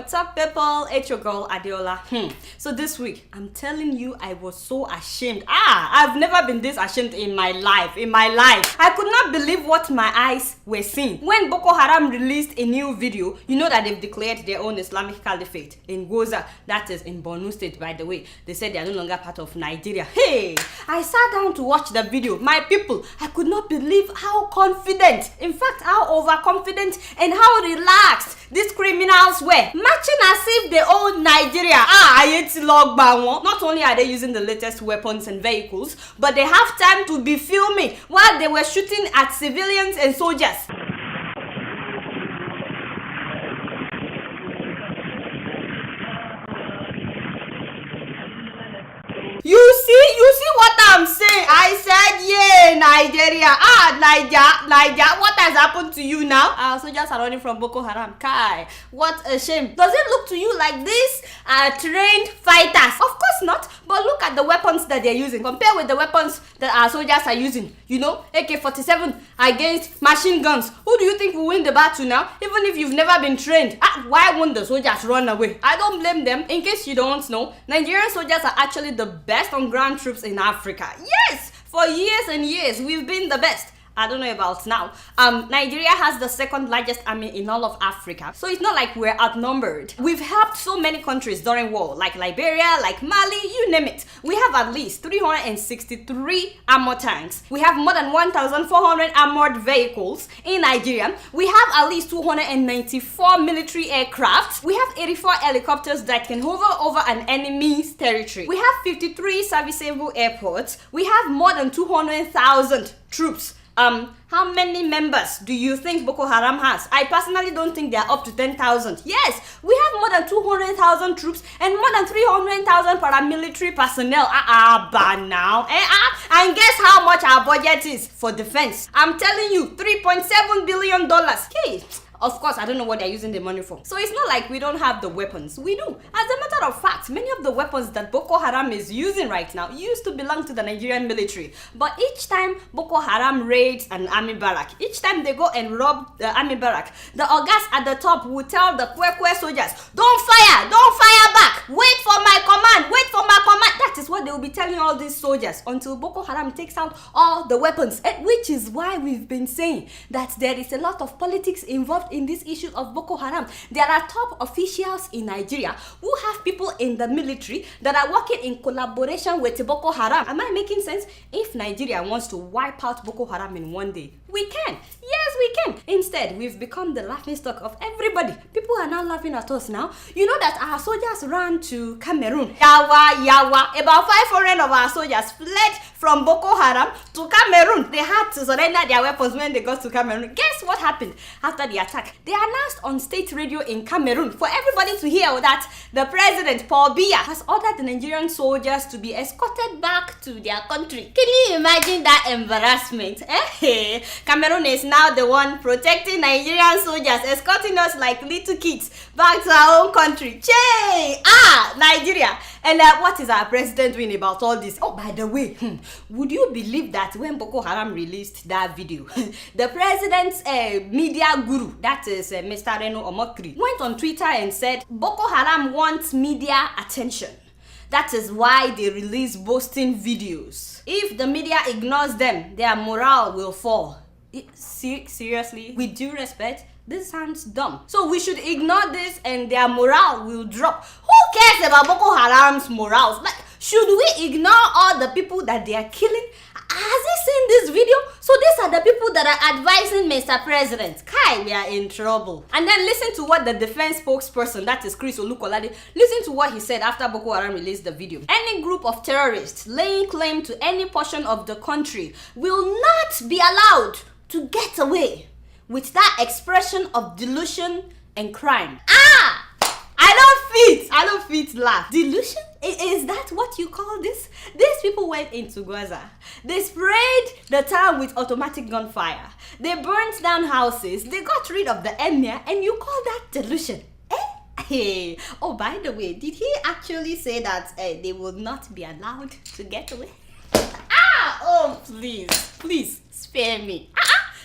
What's up, people? It's your girl Adeola. So this week, I'm telling you, I was so ashamed. I've never been this ashamed in my life. I could not believe what my eyes were seeing. When Boko Haram released a new video, you know that they've declared their own Islamic Caliphate in Goza, that is in Borno State, by the way. They said they are no longer part of Nigeria. Hey, I sat down to watch the video. My people, I could not believe how confident, in fact, how overconfident and how relaxed these criminals were, matching as if they own Nigeria. I hate lockdown. Not only are they using the latest weapons and vehicles, but they have time to be filming while they were shooting at civilians and soldiers. You see what I'm saying? I said, yeah, Nigeria. Niger, what has happened to you now? Our soldiers are running from Boko Haram. Kai, what a shame. Does it look to you like these are trained fighters? Of course not, but look at the weapons that they're using. Compare with the weapons that our soldiers are using. You know, AK-47 against machine guns. Who do you think will win the battle now? Even if you've never been trained. Why won't the soldiers run away? I don't blame them. In case you don't know, Nigerian soldiers are actually the best on ground troops in Africa. Yes, for years and years we've been the best. I don't know about now. Nigeria has the second largest army in all of Africa, so it's not like we're outnumbered. We've helped so many countries during war, like Liberia, like Mali, you name it. We have at least 363 armored tanks. We have more than 1,400 armored vehicles in Nigeria. We have at least 294 military aircraft. We have 84 helicopters that can hover over an enemy's territory. We have 53 serviceable airports. We have more than 200,000 troops. How many members do you think Boko Haram has? I personally don't think they are up to 10,000. Yes, we have more than 200,000 troops and more than 300,000 paramilitary personnel. But now. And guess how much our budget is for defense? I'm telling you, $3.7 billion. Okay. Of course, I don't know what they're using the money for. So it's not like we don't have the weapons. We do. As a matter of fact, many of the weapons that Boko Haram is using right now used to belong to the Nigerian military. But each time Boko Haram raids an army barrack, each time they go and rob the army barrack, the ogas at the top will tell the Kwekwe soldiers, don't fire back, wait for my command. That is what they will be telling all these soldiers until Boko Haram takes out all the weapons. Which is why we've been saying that there is a lot of politics involved in this issue of Boko Haram. There are top officials in Nigeria who have people in the military that are working in collaboration with Boko Haram. Am I making sense? If Nigeria wants to wipe out Boko Haram in one day, we can. Yes, we can. Instead, we've become the laughingstock of everybody. People are now laughing at us now. You know that our soldiers ran to Cameroon. Yawa. About 500 of our soldiers fled from Boko Haram to Cameroon. They had to surrender their weapons when they got to Cameroon. Guess what happened after the attack? They announced on state radio in Cameroon for everybody to hear that the president, Paul Biya, has ordered the Nigerian soldiers to be escorted back to their country. Can you imagine that embarrassment? Cameroon is now the one protecting Nigerian soldiers, escorting us like little kids back to our own country. Nigeria. And what is our president doing about all this? Oh, by the way, would you believe that when Boko Haram released that video, the president's media guru, that is Mr. Reno Omokri, went on Twitter and said, Boko Haram wants media attention. That is why they release boasting videos. If the media ignores them, their morale will fall. Seriously, with due respect, this sounds dumb. So we should ignore this and their morale will drop. Who cares about Boko Haram's morals? Like, should we ignore all the people that they are killing? Has he seen this video? So these are the people that are advising Mr. President. Kai, we are in trouble. And then listen to what the defense spokesperson, that is Chris Olukolade, listen to what he said after Boko Haram released the video. Any group of terrorists laying claim to any portion of the country will not be allowed to get away with that expression of delusion and crime. I don't fit laugh. Delusion? Is that what you call this? These people went into Gaza. They sprayed the town with automatic gunfire. They burnt down houses. They got rid of the emir, and you call that delusion? Hey. Oh, by the way, did he actually say that they will not be allowed to get away? Oh, please, spare me.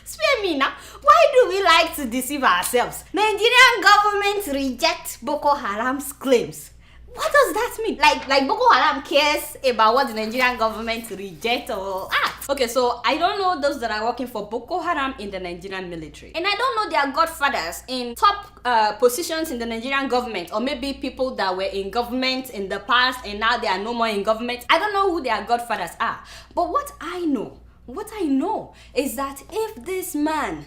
Spare me now. Why do we like to deceive ourselves? Nigerian government reject Boko Haram's claims. What does that mean? Like Boko Haram cares about what the Nigerian government reject or Okay, so I don't know those that are working for Boko Haram in the Nigerian military. And I don't know their godfathers in top positions in the Nigerian government, or maybe people that were in government in the past and now they are no more in government. I don't know who their godfathers are. But what I know is that if this man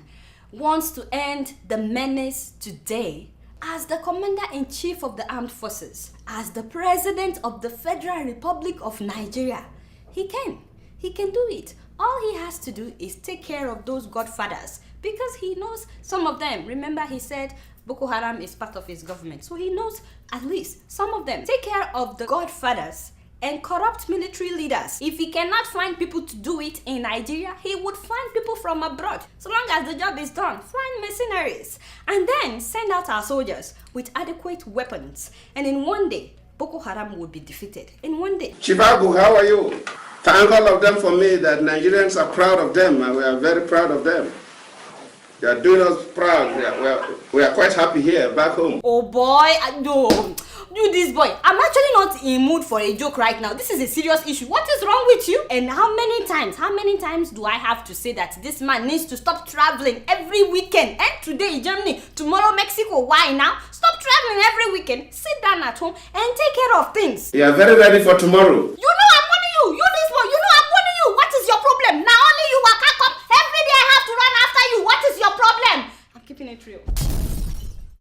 wants to end the menace today, as the Commander-in-Chief of the Armed Forces, as the President of the Federal Republic of Nigeria, he can do it. All he has to do is take care of those godfathers, because he knows some of them. Remember, he said Boko Haram is part of his government, so he knows at least some of them. Take care of the godfathers and corrupt military leaders. If he cannot find people to do it in Nigeria, he would find people from abroad. So long as the job is done, find mercenaries and then send out our soldiers with adequate weapons. And in one day, Boko Haram would be defeated. In one day. Chibago, how are you? Thank all of them for me that Nigerians are proud of them, and we are very proud of them. They are doing us proud. We are quite happy here back home. Oh boy, no. You this boy, I'm actually not in mood for a joke right now. This is a serious issue. What is wrong with you? And how many times do I have to say that this man needs to stop traveling every weekend? And today Germany, tomorrow Mexico. Why now? Stop traveling every weekend. Sit down at home and take care of things. You are very ready for tomorrow. You know I'm warning you. You this boy, you know I'm warning you. What is your problem? Now only you are come. Every day I have to run after you. What is your problem? I'm keeping it real.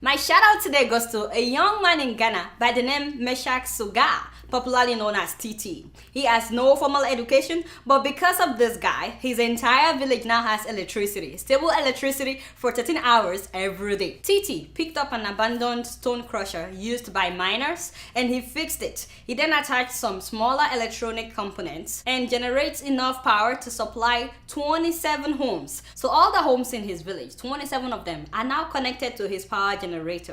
My shout out today goes to a young man in Ghana by the name Meshach Suga, popularly known as TT. He has no formal education, but because of this guy, his entire village now has electricity, stable electricity for 13 hours every day. TT picked up an abandoned stone crusher used by miners and he fixed it. He then attached some smaller electronic components and generates enough power to supply 27 homes. So all the homes in his village, 27 of them, are now connected to his power generator.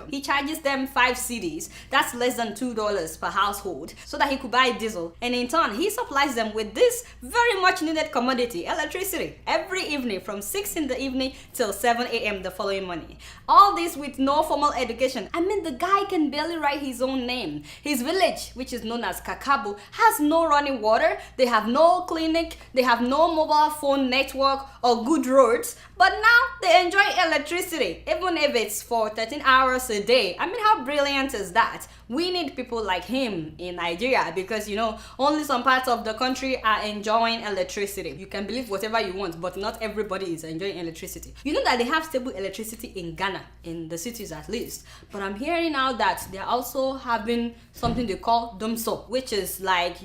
He charges them 5 cedis, that's less than $2 per household, so that he could buy diesel, and in turn he supplies them with this very much needed commodity, electricity, every evening from 6 in the evening till 7 a.m. the following morning. All this with no formal education. I mean, the guy can barely write his own name. His village, which is known as Kakabu, has no running water, they have no clinic, they have no mobile phone network or good roads, but now they enjoy electricity, even if it's for 13 hours a day. I mean, how brilliant is that? We need people like him in Nigeria, because only some parts of the country are enjoying electricity. You can believe whatever you want, but not everybody is enjoying electricity. You know that they have stable electricity in Ghana, in the cities at least, but I'm hearing now that they're also having something they call dumso, which is like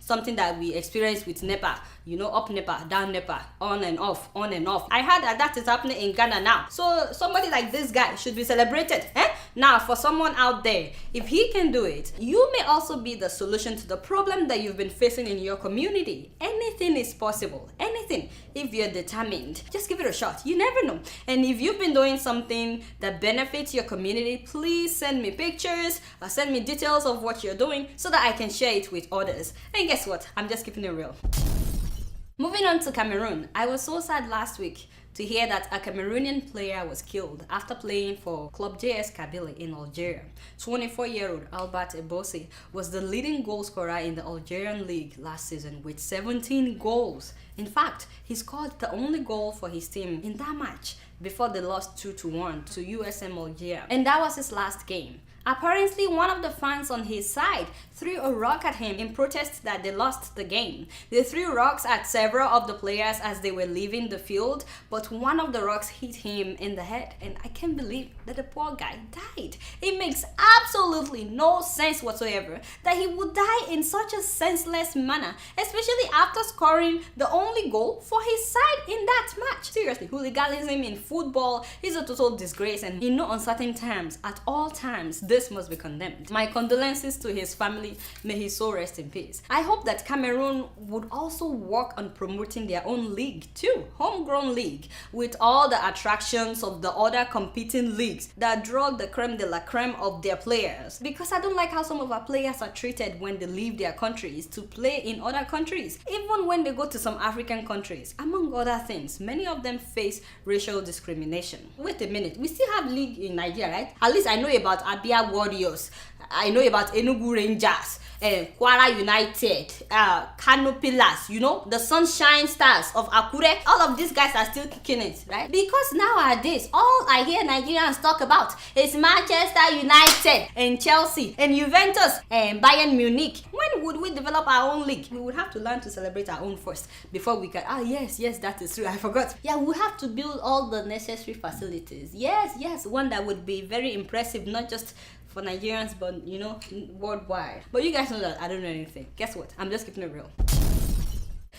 something that we experience with NEPA. Up NEPA, down NEPA, on and off, on and off. I heard that is happening in Ghana now. So somebody like this guy should be celebrated. Now, for someone out there, if he can do it, you may also be the solution to the problem that you've been facing in your community. Anything is possible. Anything. If you're determined, just give it a shot. You never know. And if you've been doing something that benefits your community, please send me pictures or send me details of what you're doing so that I can share it with others. And guess what? I'm just keeping it real. Moving on to Cameroon, I was so sad last week to hear that a Cameroonian player was killed after playing for Club JS Kabylie in Algeria. 24-year-old Albert Ebosi was the leading goal scorer in the Algerian league last season with 17 goals. In fact, he scored the only goal for his team in that match before they lost 2-1 to USM Alger. And that was his last game. Apparently, one of the fans on his side threw a rock at him in protest that they lost the game. They threw rocks at several of the players as they were leaving the field, but one of the rocks hit him in the head, and I can't believe that the poor guy died. It makes absolutely no sense whatsoever that he would die in such a senseless manner, especially after scoring the only goal for his side in that match. Seriously, hooliganism in football is a total disgrace, and in no uncertain terms, at all times, this must be condemned. My condolences to his family. May his soul rest in peace. I hope that Cameroon would also work on promoting their own league too, homegrown league, with all the attractions of the other competing leagues that draw the creme de la creme of their players. players because I don't like how some of our players are treated when they leave their countries to play in other countries. Even when they go to some African countries, among other things, many of them face racial discrimination. Wait a minute, we still have league in Nigeria, right? At least I know about Abia Warriors, I know about Enugu Rangers, Kwara United, Kano Pillars, you know, the Sunshine Stars of Akure. All of these guys are still kicking it, right? Because nowadays, all I hear Nigerians talk about is Manchester United and Chelsea and Juventus and Bayern Munich. When would we develop our own league? We would have to learn to celebrate our own first before we can. Yes, that is true. I forgot. Yeah, we have to build all the necessary facilities. Yes, one that would be very impressive, not just for Nigerians, but you know, worldwide. But you guys know that I don't know anything. Guess what? I'm just keeping it real.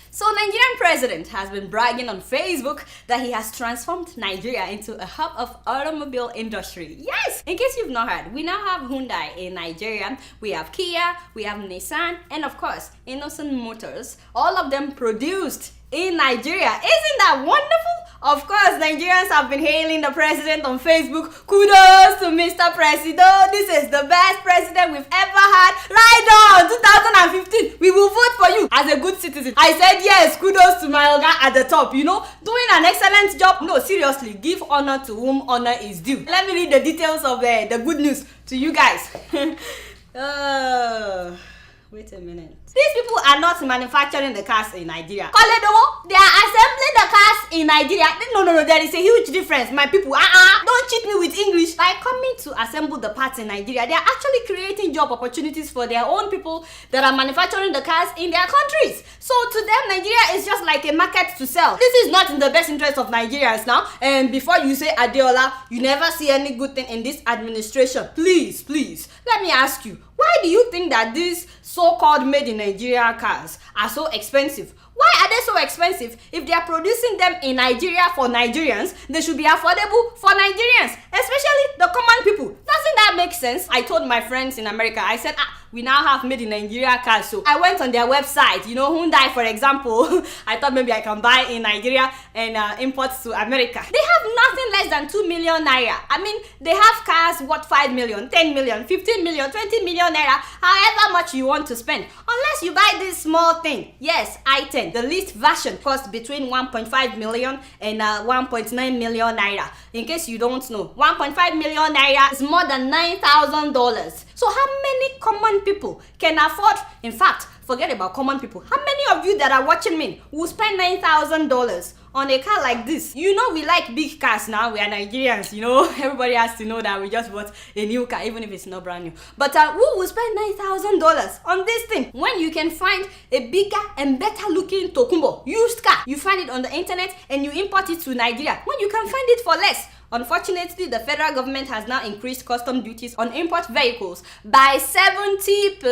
So Nigerian president has been bragging on Facebook that he has transformed Nigeria into a hub of automobile industry. Yes! In case you've not heard, we now have Hyundai in Nigeria, we have Kia, we have Nissan, and of course, Innocent Motors, all of them produced in Nigeria. Isn't that wonderful? Of course, Nigerians have been hailing the president on Facebook. Kudos to Mr. President. This is the best president we've ever had. Right on, 2015, we will vote for you as a good citizen. I said yes, kudos to my Oga at the top, you know, doing an excellent job. No, seriously, give honor to whom honor is due. Let me read the details of the good news to you guys. Wait a minute. These people are not manufacturing the cars in Nigeria. Koledo, they are assembling the cars in Nigeria. No, there is a huge difference, my people. Don't cheat me with English. By coming to assemble the parts in Nigeria, they are actually creating job opportunities for their own people that are manufacturing the cars in their countries. So to them, Nigeria is just like a market to sell. This is not in the best interest of Nigerians now. And before you say Adeola, you never see any good thing in this administration. Please, let me ask you, why do you think that these so-called made in Nigeria cars are so expensive? Why are they so expensive? If they are producing them in Nigeria for Nigerians, they should be affordable for Nigerians, especially the common people. Doesn't that make sense? I told my friends in America, I said, we now have made in Nigeria cars. So I went on their website, you know, Hyundai for example. I thought maybe I can buy in Nigeria and import to America. They have nothing less than 2 million naira. I mean, they have cars worth 5 million, 10 million, 15 million, 20 million naira, however much you want to spend. Unless you buy this small thing. Yes, i10. The least version costs between 1.5 million and 1.9 million naira. In case you don't know, 1.5 million naira is more than $9,000. So how many common people can afford? In fact, forget about common people. How many of you that are watching me will spend $9,000 on a car like this? You know we like big cars now. We are Nigerians, you know. Everybody has to know that we just bought a new car, even if it's not brand new. But who will spend $9,000 on this thing when you can find a bigger and better looking Tokumbo used car? You find it on the internet and you import it to Nigeria when you can find it for less. Unfortunately, the federal government has now increased custom duties on import vehicles by 70%.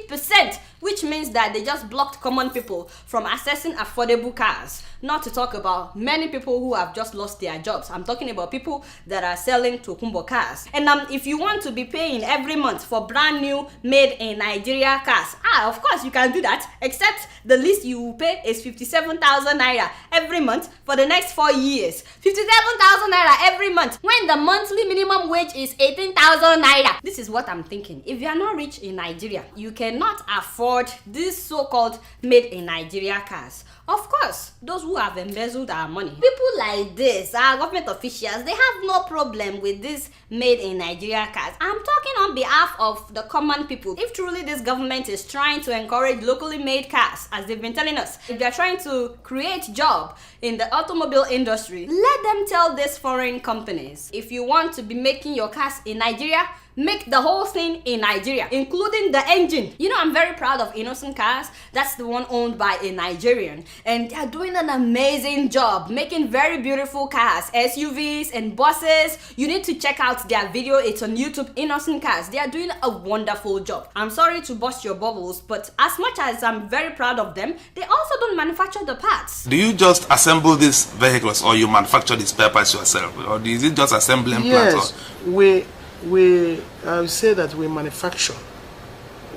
70%! Which means that they just blocked common people from accessing affordable cars. Not to talk about many people who have just lost their jobs. I'm talking about people that are selling Tokumbo cars. And if you want to be paying every month for brand new made in Nigeria cars, of course you can do that, except the least you will pay is 57,000 naira every month for the next 4 years. 57,000 naira every month when the monthly minimum wage is 18,000 naira. This is what I'm thinking. If you are not rich in Nigeria, you cannot afford these so-called made in Nigeria cars. Of course, those who have embezzled our money, people like this, our government officials, they have no problem with this made in Nigeria cars. I'm talking on behalf of the common people. If truly this government is trying to encourage locally made cars, as they've been telling us, if they're trying to create job in the automobile industry, let them tell these foreign companies, if you want to be making your cars in Nigeria, make the whole thing in Nigeria, including the engine. You know, I'm very proud of Innocent Cars. That's the one owned by a Nigerian. And they're doing an amazing job making very beautiful cars, SUVs and buses. You need to check out their video. It's on YouTube, Innocent Cars. They are doing a wonderful job. I'm sorry to burst your bubbles, but as much as I'm very proud of them, they also don't manufacture the parts. Do you just assemble these vehicles or you manufacture the spare parts yourself? Or is it just assembling plants? Yes, we say that we manufacture.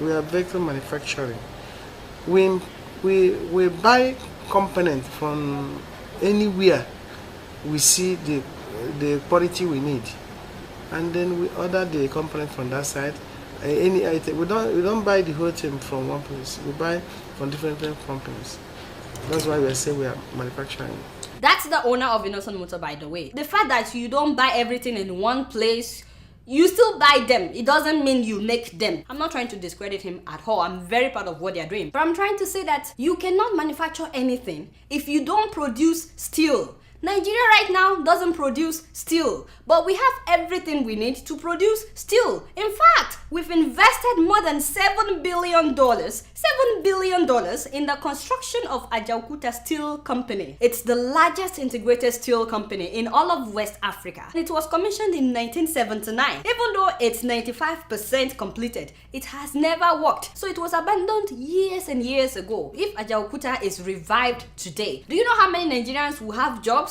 We are vehicle manufacturing. We buy components from anywhere we see the quality we need. and then we order the component from that side. Any item, we don't buy the whole thing from one place. We buy from different companies. That's why we say we are manufacturing. That's the owner of Innocent Motor, by the way. The fact that you don't buy everything in one place, you still buy them. It doesn't mean you make them. I'm not trying to discredit him at all. I'm very proud of what they're doing. But I'm trying to say that you cannot manufacture anything if you don't produce steel. Nigeria right now doesn't produce steel, but we have everything we need to produce steel. In fact, we've invested more than $7 billion in the construction of Ajaokuta Steel Company. It's the largest integrated steel company in all of West Africa. It was commissioned in 1979. Even though it's 95% completed, it has never worked. So it was abandoned years and years ago. If Ajaokuta is revived today, do you know how many Nigerians will have jobs?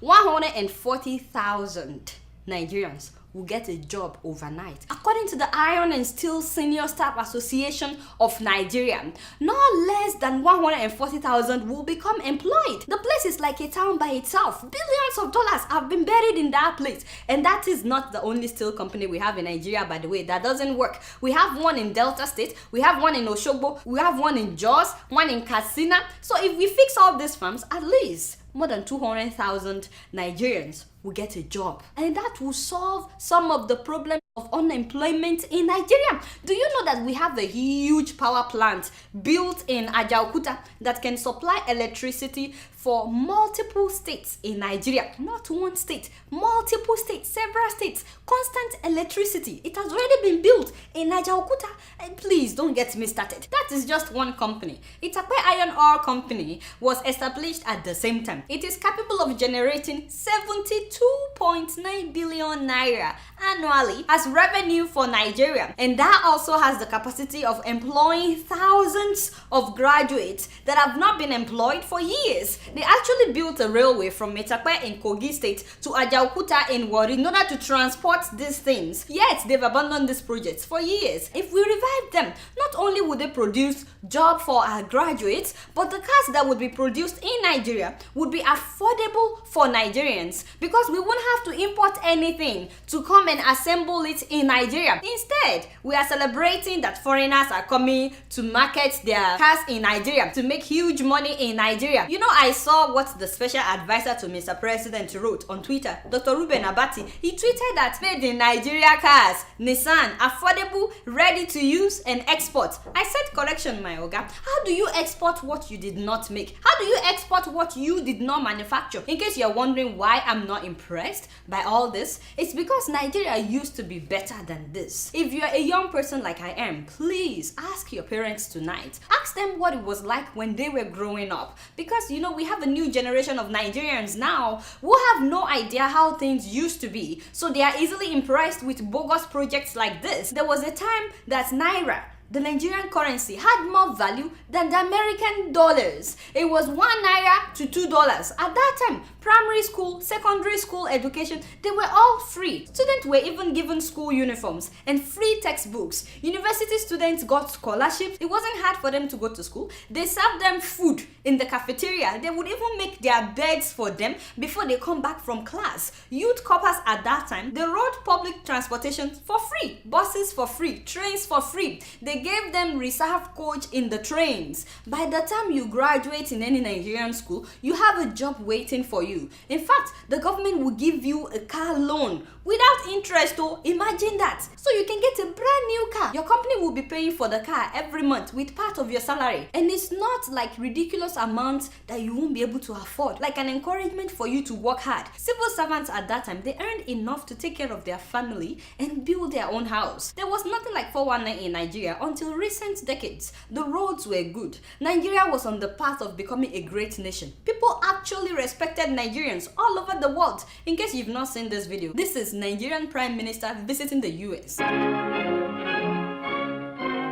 140,000 Nigerians will get a job overnight. According to the Iron and Steel Senior Staff Association of Nigeria, no less than 140,000 will become employed. The place is like a town by itself. Billions of dollars have been buried in that place. And that is not the only steel company we have in Nigeria, by the way. That doesn't work. We have one in Delta State, we have one in Oshogbo, we have one in Jos, one in Katsina. So if we fix all these farms, at least more than 200,000 Nigerians will get a job. And that will solve some of the problems of unemployment in Nigeria. Do you know that we have a huge power plant built in Ajaokuta that can supply electricity for multiple states in Nigeria? Not one state, multiple states, several states. Constant electricity. It has already been built in Ajaokuta. And please don't get me started. That is just one company. Itakwe Iron Ore Company was established at the same time. It is capable of generating 72.9 billion naira annually as revenue for Nigeria, and that also has the capacity of employing thousands of graduates that have not been employed for years. They actually built a railway from Metakwe in Kogi State to Ajaokuta in Warri in order to transport these things. Yet they've abandoned these projects for years. If we revive them, not only would they produce jobs for our graduates, but the cars that would be produced in Nigeria would be affordable for Nigerians, because we won't have to import anything to come and assemble it in Nigeria. Instead, we are celebrating that foreigners are coming to market their cars in Nigeria to make huge money in Nigeria. You know, I saw what the special advisor to Mr. President wrote on Twitter, Dr. Ruben Abati. He tweeted that made in Nigeria cars, Nissan, affordable, ready to use and export. I said, correction, my Oga. How do you export what you did not make? How do you export what you did not manufacture? In case you're wondering why I'm not impressed by all this, it's because Nigeria used to be better than this. If you're a young person like I am, please ask your parents tonight. Ask them what it was like when they were growing up. Because, you know, we have a new generation of Nigerians now who have no idea how things used to be. So they are easily impressed with bogus projects like this. There was a time that Naira, the Nigerian currency, had more value than the American dollars. It was 1 naira to $2. At that time, primary school, secondary school education, they were all free. Students were even given school uniforms and free textbooks. University students got scholarships. It wasn't hard for them to go to school. They served them food in the cafeteria. They would even make their beds for them before they come back from class. Youth corpers at that time, they rode public transportation for free. Buses for free. Trains for free. They gave them reserved coach in the trains. By the time you graduate in any Nigerian school, you have a job waiting for you. In fact, the government will give you a car loan without interest. Oh, imagine that. So you can get a brand new car. Your company will be paying for the car every month with part of your salary. And it's not like ridiculous amounts that you won't be able to afford. Like an encouragement for you to work hard. Civil servants at that time, they earned enough to take care of their family and build their own house. There was nothing like 419 in Nigeria until recent decades. The roads were good. Nigeria was on the path of becoming a great nation. People actually respected Nigerians all over the world. In case you've not seen this video, this is Nigerian Prime Minister visiting the US.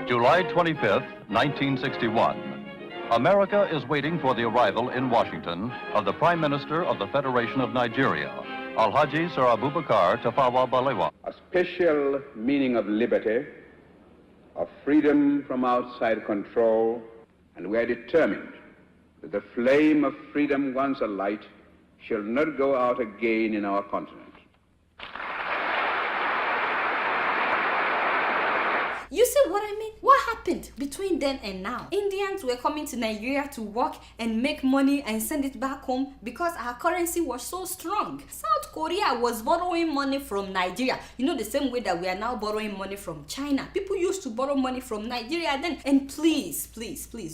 July 25th, 1961. America is waiting for the arrival in Washington of the Prime Minister of the Federation of Nigeria, Alhaji Sir Abubakar Tafawa Balewa. A special meaning of liberty, of freedom from outside control, and we are determined that the flame of freedom once alight shall not go out again in our continent. You see what I mean? What happened between then and now? Indians were coming to Nigeria to work and make money and send it back home because our currency was so strong. South Korea was borrowing money from Nigeria. You know, the same way that we are now borrowing money from China. People used to borrow money from Nigeria then. And please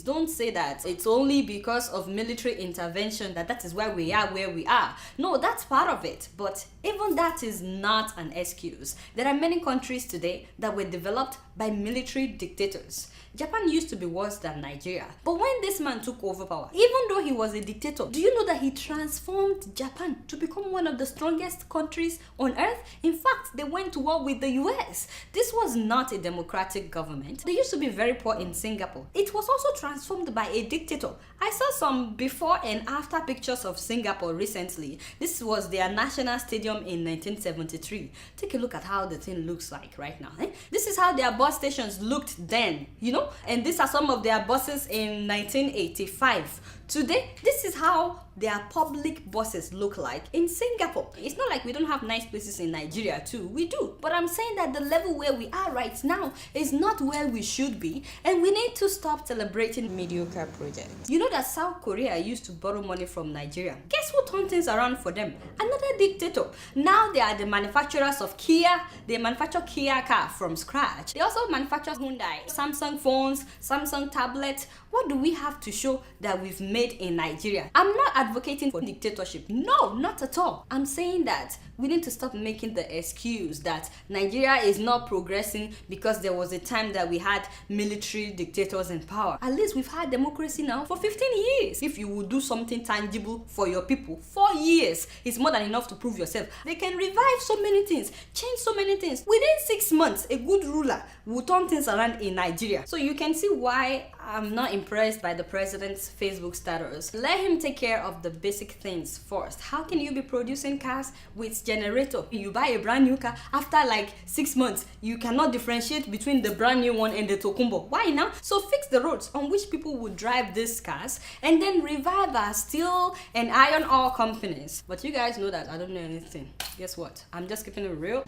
don't say that it's only because of military intervention that is why we are where we are. No, that's part of it. But even that is not an excuse. There are many countries today that were developed by military dictators. Japan used to be worse than Nigeria. But when this man took over power, even though he was a dictator, do you know that he transformed Japan to become one of the strongest countries on earth? In fact, they went to war with the US. This was not a democratic government. They used to be very poor in Singapore. It was also transformed by a dictator. I saw some before and after pictures of Singapore recently. This was their national stadium in 1973. Take a look at how the thing looks like right now. This is how their bus stations looked then, you know? And these are some of their buses in 1985. Today, this is how their public buses look like in Singapore. It's not like we don't have nice places in Nigeria too. We do. But I'm saying that the level where we are right now is not where we should be, and we need to stop celebrating mediocre projects. You know that South Korea used to borrow money from Nigeria. Guess who turned things around for them? Another dictator. Now they are the manufacturers of Kia. They manufacture Kia car from scratch. They also manufacture Hyundai, Samsung phones, Samsung tablets. What do we have to show that we've made in Nigeria? I'm not advocating for dictatorship. No, not at all. I'm saying that we need to stop making the excuse that Nigeria is not progressing because there was a time that we had military dictators in power. At least we've had democracy now for 15 years. If you will do something tangible for your people, 4 years is more than enough to prove yourself. They can revive so many things, change so many things. Within 6 months, a good ruler will turn things around in Nigeria. So you can see why I'm not impressed by the president's Facebook status. Let him take care of the basic things first. How can you be producing cars with generator? You buy a brand new car, after like 6 months, you cannot differentiate between the brand new one and the Tokumbo. Why now? So fix the roads on which people would drive these cars and then revive our steel and iron ore companies. But you guys know that I don't know anything. Guess what? I'm just keeping it real.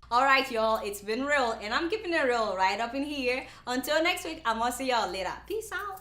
Alright y'all, it's been real and I'm keeping it real right up in here. Until next week, I'm gonna see y'all later. Peace out.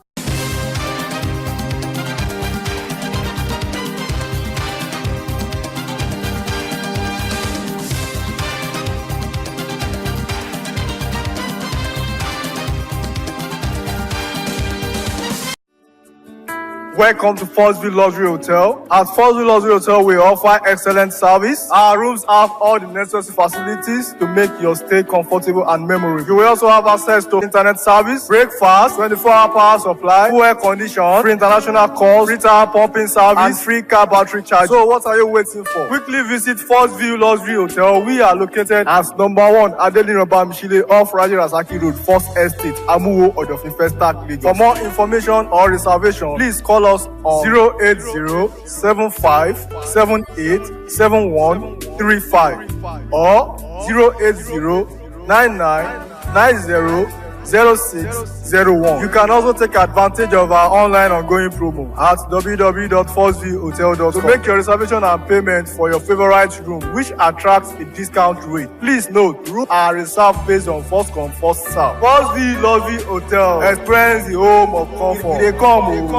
Welcome to Forstview Luxury Hotel. At Forstview Luxury Hotel, we offer excellent service. Our rooms have all the necessary facilities to make your stay comfortable and memorable. You will also have access to internet service, breakfast, 24-hour power supply, full air condition, free international calls, free tire pumping service, and free car battery charge. So what are you waiting for? Quickly visit Forstview Luxury Hotel. We are located at number 1 Adeola Mishile off Raji Rasaki Road, First Estate, Amuwo, Odofin Festac, Lagos. For more information or reservation, please call us on 08075787135 or 08099900601. You can also take advantage of our online ongoing promo at www.forceviewhotel.com to make your reservation and payment for your favorite room, which attracts a discount rate. Please note, rooms are reserved based on first come, first serve. Forstview Luxury Hotel. Experience the home of comfort. They come.